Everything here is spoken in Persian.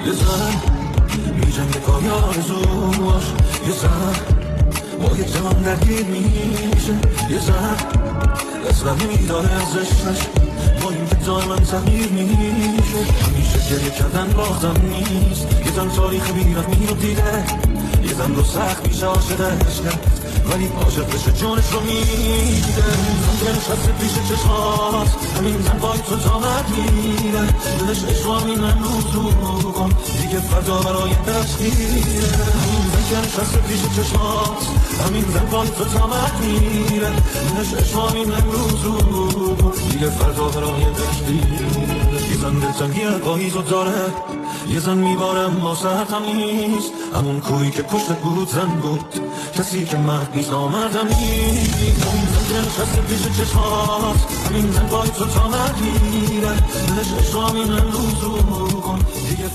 یه زن می جنگ پای آرزوش، یه زن با یک جوان درگیر میشه، یه زن اصلا نمیداره ارزشش با این که دائما تغییر میشه. همیشه گریه کردن باختم نیست، یه زن تاریخ بیرحمی رو دیده، یه زن رو سخت میشه عاشقش کرد ولی عاشق بشه جونش رو میده. زن که نشسته پیش چشمات، همین زن پای تو تامت میره، دلش اشوامی من رو کن دیگه فردا برای تشخیره. همین زن که نشسته پیش چشمات، همین زن پای تو تامت میره، دلش اشوامی من رو کن دیگه فردا برای تشخیره. یه زن دلتنگی پاییز رو داره، یه زن میباره ما سرطم نیست، همون کویی که پشت بود زن بود، کسی که مرد نیست نامردم نیست. همین زن که نشسته پیش چشمات، همین زن پای تو تا مرد میره، دلش اشوامی من رو کن دیگه